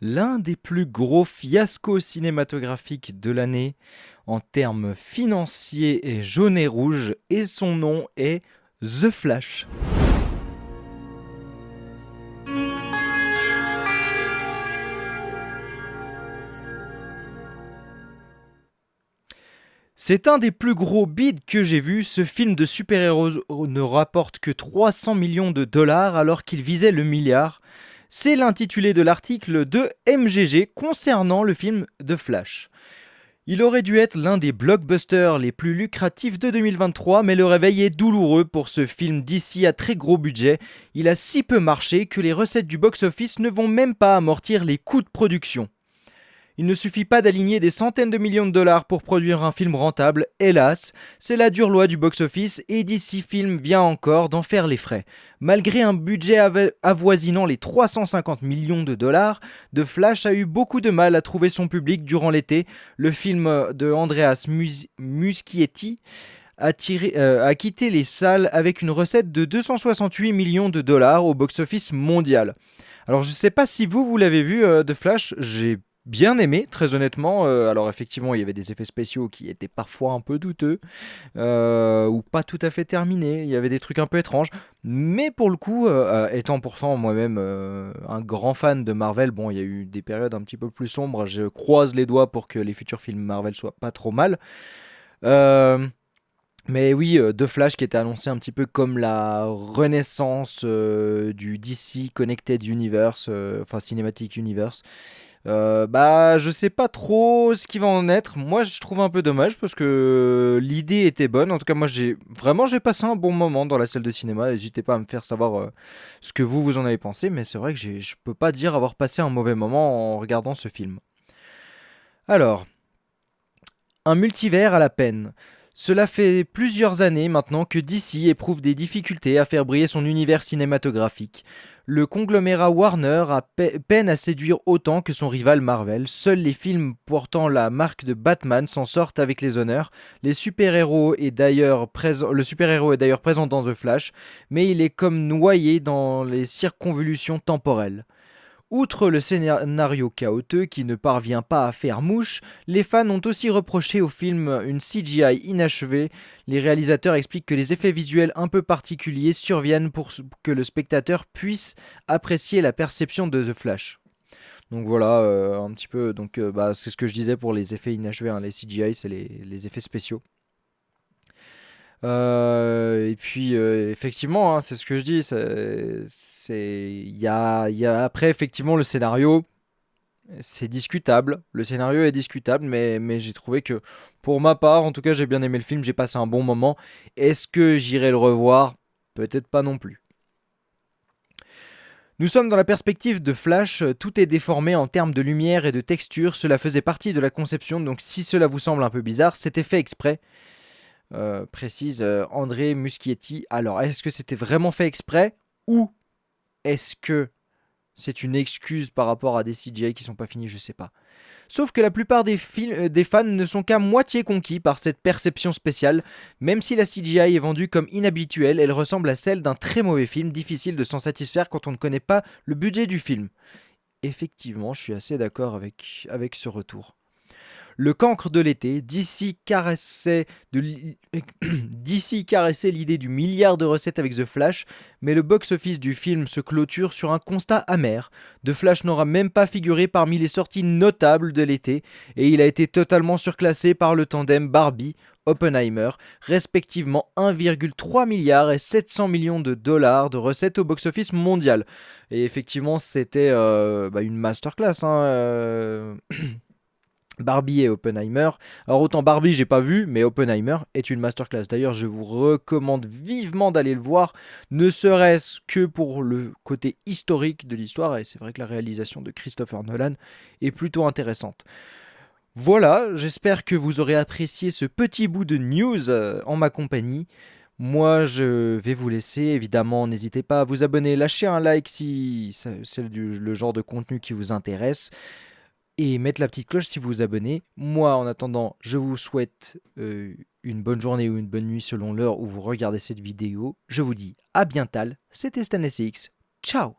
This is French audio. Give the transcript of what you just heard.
L'un des plus gros fiascos cinématographiques de l'année en termes financiers est jaune et rouge et son nom est The Flash. C'est un des plus gros bids que j'ai vu. Ce film de super-héros ne rapporte que 300 millions de dollars alors qu'il visait le milliard. C'est l'intitulé de l'article de MGG concernant le film The Flash. Il aurait dû être l'un des blockbusters les plus lucratifs de 2023, mais le réveil est douloureux pour ce film d'ici à très gros budget. Il a si peu marché que les recettes du box-office ne vont même pas amortir les coûts de production. Il ne suffit pas d'aligner des centaines de millions de dollars pour produire un film rentable, hélas, c'est la dure loi du box-office et DC Film vient encore d'en faire les frais. Malgré un budget avoisinant les 350 millions de dollars, The Flash a eu beaucoup de mal à trouver son public durant l'été. Le film de Andreas Muschietti a quitté les salles avec une recette de 268 millions de dollars au box-office mondial. Alors je sais pas si vous l'avez vu, The Flash, j'ai bien aimé, très honnêtement. Alors effectivement, il y avait des effets spéciaux qui étaient parfois un peu douteux, ou pas tout à fait terminés. Il y avait des trucs un peu étranges. Mais pour le coup, étant pourtant moi-même un grand fan de Marvel, bon, il y a eu des périodes un petit peu plus sombres. Je croise les doigts pour que les futurs films Marvel soient pas trop mal. Euh, mais oui, The Flash qui était annoncé un petit peu comme la renaissance du DC Connected Universe, enfin Cinematic Universe. Bah, je sais pas trop ce qui va en être. Moi, je trouve un peu dommage parce que l'idée était bonne. En tout cas, moi, j'ai passé un bon moment dans la salle de cinéma. N'hésitez pas à me faire savoir ce que vous en avez pensé. Mais c'est vrai que je peux pas dire avoir passé un mauvais moment en regardant ce film. Alors, un multivers à la peine. Cela fait plusieurs années maintenant que DC éprouve des difficultés à faire briller son univers cinématographique. Le conglomérat Warner peine à séduire autant que son rival Marvel. Seuls les films portant la marque de Batman s'en sortent avec les honneurs. Le super-héros est d'ailleurs présent dans The Flash, mais il est comme noyé dans les circonvolutions temporelles. Outre le scénario chaotique qui ne parvient pas à faire mouche, les fans ont aussi reproché au film une CGI inachevée. Les réalisateurs expliquent que les effets visuels un peu particuliers surviennent pour que le spectateur puisse apprécier la perception de The Flash. Donc voilà, un petit peu, bah, c'est ce que je disais pour les effets inachevés, hein. Les CGI, c'est les effets spéciaux. Et puis effectivement, hein, c'est ce que je dis. Après effectivement le scénario, c'est discutable. Le scénario est discutable, mais j'ai trouvé que pour ma part, en tout cas, j'ai bien aimé le film. J'ai passé un bon moment. Est-ce que j'irai le revoir? Peut-être pas non plus. Nous sommes dans la perspective de Flash, tout est déformé en termes de lumière et de texture, cela faisait partie de la conception, donc si cela vous semble un peu bizarre, c'était fait exprès, précise André Muschietti. Alors, est-ce que c'était vraiment fait exprès ou est-ce que c'est une excuse par rapport à des CGI qui sont pas finis? Je sais pas. Sauf que la plupart des fans ne sont qu'à moitié conquis par cette perception spéciale. Même si la CGI est vendue comme inhabituelle, elle ressemble à celle d'un très mauvais film, difficile de s'en satisfaire quand on ne connaît pas le budget du film. Effectivement, je suis assez d'accord avec ce retour. Le cancre de l'été, DC caressait l'idée du milliard de recettes avec The Flash, mais le box-office du film se clôture sur un constat amer. The Flash n'aura même pas figuré parmi les sorties notables de l'été, et il a été totalement surclassé par le tandem Barbie Oppenheimer, respectivement 1,3 milliard et 700 millions de dollars de recettes au box-office mondial. Et effectivement, c'était une masterclass, hein, Barbie et Oppenheimer. Alors autant Barbie j'ai pas vu, mais Oppenheimer est une masterclass. D'ailleurs je vous recommande vivement d'aller le voir, ne serait-ce que pour le côté historique de l'histoire, et c'est vrai que la réalisation de Christopher Nolan est plutôt intéressante. Voilà, j'espère que vous aurez apprécié ce petit bout de news en ma compagnie. Moi, je vais vous laisser. Évidemment, n'hésitez pas à vous abonner, lâcher un like si c'est le genre de contenu qui vous intéresse et mettre la petite cloche si vous vous abonnez. Moi, en attendant, je vous souhaite une bonne journée ou une bonne nuit selon l'heure où vous regardez cette vidéo. Je vous dis à bientôt. C'était Stanley CX. Ciao.